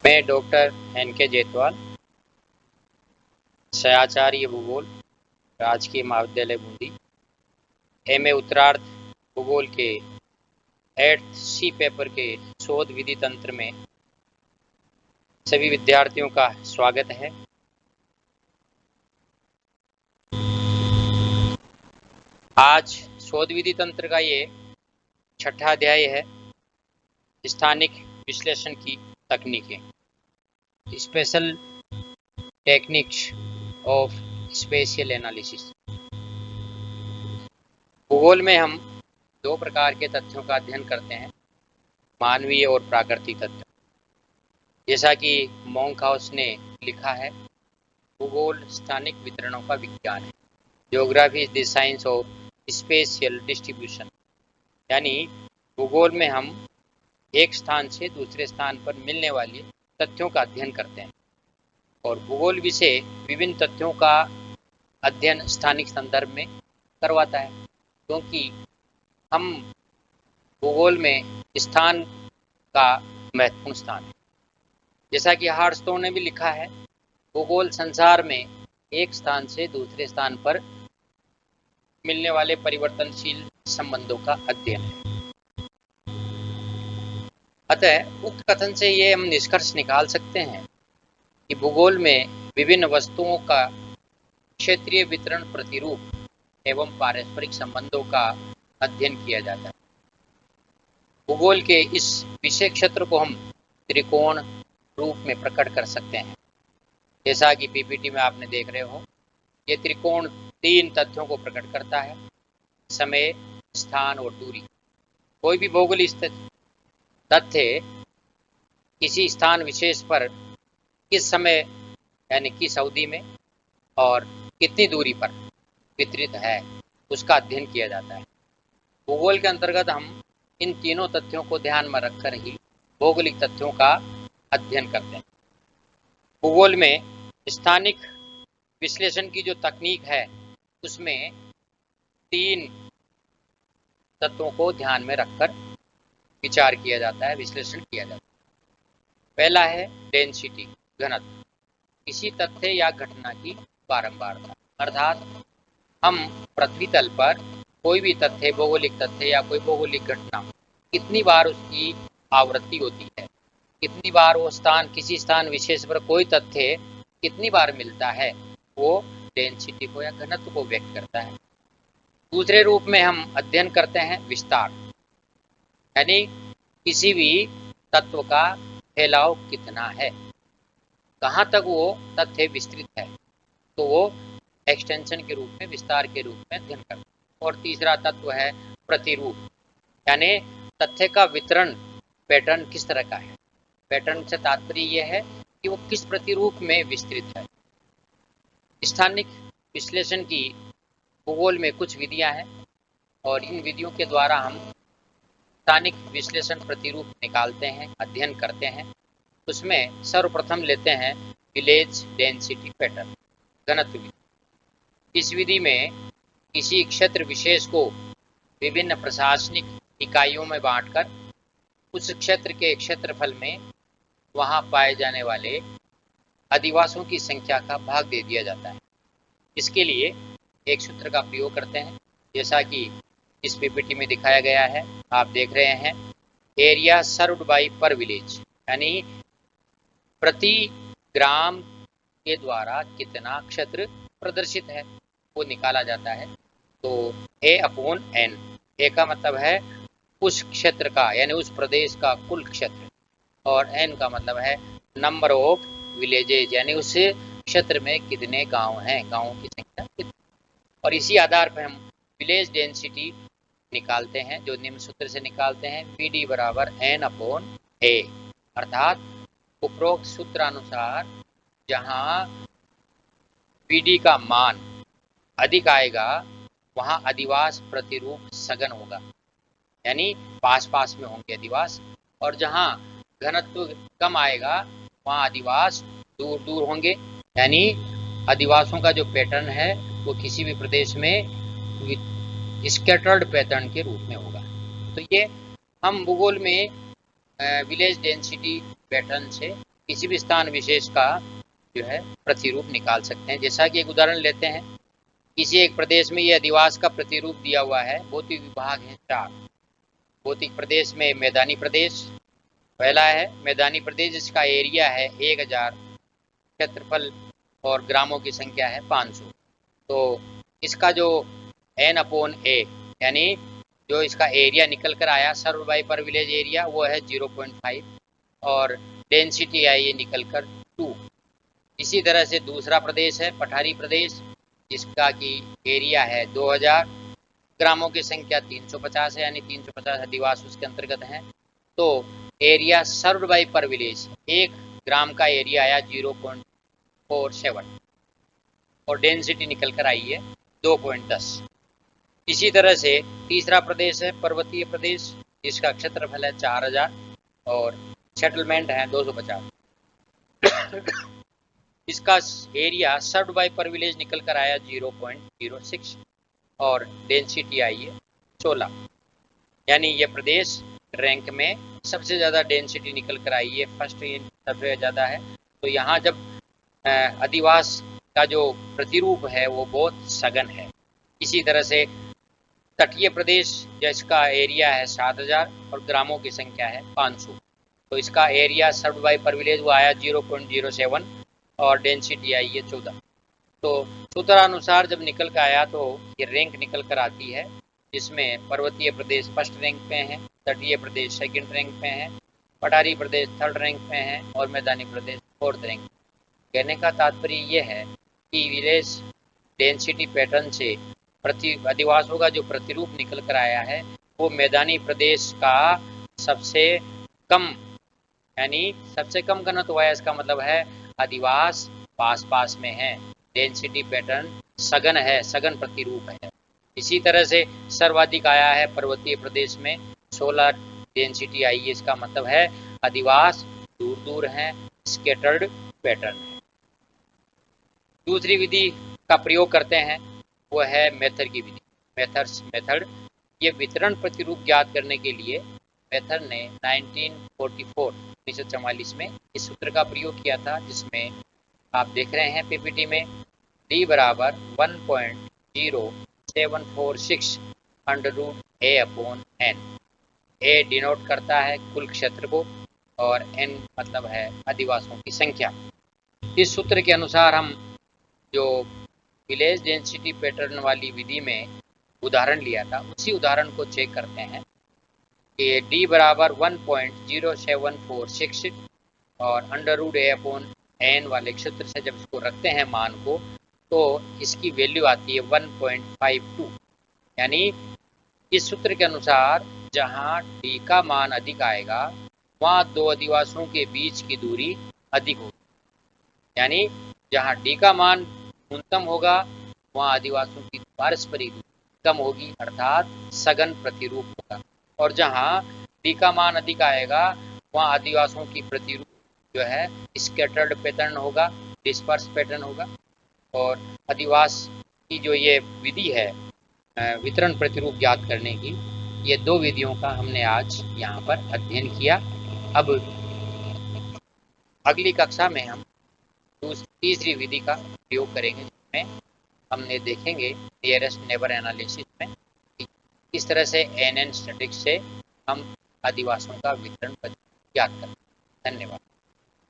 मैं doctor NK. Jetwal, सहआचार्य भूगोल, राजकीय महाविद्यालय बूंदी, एम.ए. उत्तरार्ध भूगोल के 8th सी पेपर के शोध विधि तंत्र में सभी विद्यार्थियों का स्वागत है। आज शोध विधि तंत्र का ये 6ठा अध्याय है, स्थानिक विश्लेषण की तकनीकें, special techniques of spatial analysis. भूगोल में हम दो प्रकार के तथ्यों का अध्ययन करते हैं, मानवीय और प्राकृतिक तथ्य। जैसा कि मोंकहाउस ने लिखा है, भूगोल स्थानिक वितरणों का विज्ञान है। Geography is the science of spatial distribution. यानी भूगोल में हम एक स्थान से दूसरे स्थान पर मिलने वाले तथ्यों का अध्ययन करते हैं, और भूगोल विषय विभिन्न तथ्यों का अध्ययन स्थानिक संदर्भ में करवाता है, क्योंकि हम भूगोल में स्थान का महत्वपूर्ण स्थान है। जैसा कि हार्स्टोन ने भी लिखा है, भूगोल संसार में एक स्थान से दूसरे स्थान पर मिलने वाले परिवर्तनशील संबंधों का अध्ययन है। अतः उक्त कथन से ये हम निष्कर्ष निकाल सकते हैं कि भूगोल में विभिन्न वस्तुओं का क्षेत्रीय वितरण, प्रतिरूप एवं पारस्परिक संबंधों का अध्ययन किया जाता है। भूगोल के इस विषय क्षेत्र को हम त्रिकोण रूप में प्रकट कर सकते हैं। जैसा कि पीपीटी में आपने देख रहे हो, ये त्रिकोण 3 तथ्यों को प्रकट करता है: समय, स्थान और दूरी। कोई भी भौगोलिक तथ्य किसी स्थान विशेष पर किस समय यानी किस अवधि में और कितनी दूरी पर वितरित है, उसका अध्ययन किया जाता है। भूगोल के अंतर्गत हम इन तीनों तथ्यों को ध्यान में रखकर ही भौगोलिक तथ्यों का अध्ययन करते हैं। भूगोल में स्थानिक विश्लेषण की जो तकनीक है, उसमें 3 तत्वों को ध्यान में रखकर विचार किया जाता है, विश्लेषण किया जाता है। पहला है डेंसिटी, घनत्व, किसी तथ्य या घटना की बारंबारता। अर्थात हम पृथ्वी तल पर कोई भी तथ्य, भौगोलिक तथ्य या कोई भौगोलिक घटना, कितनी बार उसकी आवृत्ति होती है, कितनी बार वो स्थान, किसी स्थान विशेष पर कोई तथ्य कितनी बार मिलता है, वो डेंसिटी को या घनत्व को व्यक्त करता है। दूसरे रूप में हम अध्ययन करते हैं विस्तार, यानी किसी भी तत्व का फैलाव कितना है, कहाँ तक वो तथ्य विस्तृत है, तो वो एक्सटेंशन के रूप में, विस्तार के रूप में अध्ययन करते हैं। और तीसरा तत्व है प्रतिरूप, यानी तथ्य का वितरण पैटर्न किस तरह का है। पैटर्न से तात्पर्य यह है कि वो किस प्रतिरूप में विस्तृत है। स्थानिक विश्लेषण की भूगोल में कुछ विधियां हैं, और इन विधियों के द्वारा हम स्थानिक विश्लेषण प्रतिरूप निकालते हैं, अध्ययन करते हैं। उसमें सर्वप्रथम लेते हैं विलेज डेंसिटी पैटर्न, घनत्व विधि। इस विधि में किसी क्षेत्र विशेष को विभिन्न प्रशासनिक इकाइयों में बांटकर उस क्षेत्र के क्षेत्रफल में वहां पाए जाने वाले अधिवासियों की संख्या का भाग दे दिया जाता है। इसके लिए एक सूत्र का प्रयोग करते हैं, जैसा कि इस पीपीटी में दिखाया गया है, आप देख रहे हैं। एरिया सर्व्ड बाय पर विलेज, यानी प्रति ग्राम के द्वारा कितना क्षेत्र प्रदर्शित है, वो निकाला जाता है। तो A/N, A का मतलब है उस क्षेत्र का, यानी उस प्रदेश का कुल क्षेत्र, और N का मतलब है नंबर ऑफ विलेजेज, यानी उस क्षेत्र में कितने गांव हैं, गांवों की संख्या कितनी। और इसी आधार पर हम विलेज डेंसिटी निकालते हैं, जो निम्न सूत्र से निकालते हैं: PD बराबर N/A। अर्थात उपरोक्त सूत्र अनुसार जहां PD का मान अधिक आएगा, वहां अधिवास प्रतिरूप सघन होगा, यानी पास पास में होंगे अधिवास, और जहां घनत्व कम आएगा, वहां अधिवास दूर दूर होंगे, यानी अधिवासों का जो पैटर्न है वो किसी भी प्रदेश में स्कैटर्ड पैटर्न के रूप में होगा। तो ये हम भूगोल में विलेज डेंसिटी पैटर्न से किसी भी स्थान विशेष का जो है प्रतिरूप निकाल सकते हैं। जैसा कि एक उदाहरण लेते हैं, किसी एक प्रदेश में ये अधिवास का प्रतिरूप दिया हुआ है। भौतिक विभाग है 4। भौतिक प्रदेश में मैदानी प्रदेश पहला है। मैदानी प्रदेश जिसका एरिया है 1000, क्षेत्रफल और ग्रामों की संख्या है 500। तो इसका जो n/a यानी जो इसका एरिया निकल कर आया सर्व बाई पर विलेज एरिया वो है 0.5 और डेंसिटी आई है निकल कर 2। इसी तरह से दूसरा प्रदेश है पठारी प्रदेश जिसका कि एरिया है 2000, ग्रामों की संख्या 350 है यानी 350 अधिवास उसके अंतर्गत हैं। तो एरिया सर्व्ड बाई पर विलेज 1 ग्राम का एरिया आया 0.47 और डेंसिटी निकल कर आई है 2.10। इसी तरह से तीसरा प्रदेश है पर्वतीय प्रदेश जिसका क्षेत्रफल है 4000 और सेटलमेंट है 250। इसका एरिया सर्व्ड बाई पर विलेज निकल कर आया 0.06 और डेंसिटी आई है 16। यानी ये प्रदेश रैंक में सबसे ज़्यादा डेंसिटी निकल कर आई है, फर्स्ट सबसे ज़्यादा है। तो यहाँ जब अधिवास का जो प्रतिरूप है वो बहुत सघन है। इसी तरह से तटीय प्रदेश जिसका एरिया है 7000 और ग्रामों की संख्या है 500। तो इसका एरिया सर्व्ड बाई पर विलेज वो आया 0.07 और डेंसिटी आई है 14। तो सूत्रानुसार जब निकल कर आया तो ये रैंक निकल कर आती है जिसमें पर्वतीय प्रदेश फर्स्ट रैंक पे हैं, तटीय प्रदेश सेकंड रैंक पे हैं, पठारी प्रदेश थर्ड रैंक पे हैं और मैदानी प्रदेश फोर्थ रैंक। कहने का तात्पर्य ये है कि विलेज डेंसिटी पैटर्न से अधिवासों का जो प्रतिरूप निकल कर आया है वो मैदानी प्रदेश का सबसे कम यानी सबसे कम घनत्व हुआ है। इसका मतलब है अधिवास पास पास में है, डेंसिटी पैटर्न सघन है, सघन प्रतिरूप है। इसी तरह से सर्वाधिक आया है पर्वतीय प्रदेश में 16 डेंसिटी आई है। इसका मतलब है अधिवास दूर दूर है, स्कैटर्ड पैटर्न है। दूसरी विधि का प्रयोग करते हैं वो है मेथड की विधि, मेथड। ये वितरण प्रतिरूप ज्ञात करने के लिए मेथड ने 1944 में इस सूत्र का प्रयोग किया था जिसमें आप देख रहे हैं पीपीटी में D बराबर 1.0746 √a/n। a डिनोट करता है कुल क्षेत्र को और n मतलब है अधिवासों की संख्या। इस सूत्र के अनुसार हम जो विलेज डेंसिटी पैटर्न वाली विधि में उदाहरण लिया था उसी उदाहरण को चेक करते हैं कि D बराबर 1.0746 और √a/n वाले सूत्र से जब इसको रखते हैं मान को तो इसकी वैल्यू आती है 1.52। यानी इस सूत्र के अनुसार जहाँ D का मान अधिक आएगा वहाँ दो अधिवासों के बीच की दूरी अधिक होगी। यानी जहाँ D का मान न्यूनतम होगा वहाँ अधिवासों की पारस्परिक दूरी कम होगी अर्थात सघन प्रतिरूप होगा। और जहाँ D का मान अधिक आएगा वहाँ अधिवासों की प्रतिरूप जो है स्कैटर्ड पैटर्न होगा, डिस्पर्स पैटर्न होगा। और अधिवास की जो ये विधि है वितरण प्रतिरूप ज्ञात करने की, ये दो विधियों का हमने आज यहाँ पर अध्ययन किया। अब अगली कक्षा में हम तीसरी विधि का प्रयोग करेंगे जिसमें हमने देखेंगे नियरेस्ट नेबर एनालिसिस में किस तरह से NN स्टैटिस्टिक्स से हम अधिवासों का वितरण ज्ञात करते हैं। धन्यवाद।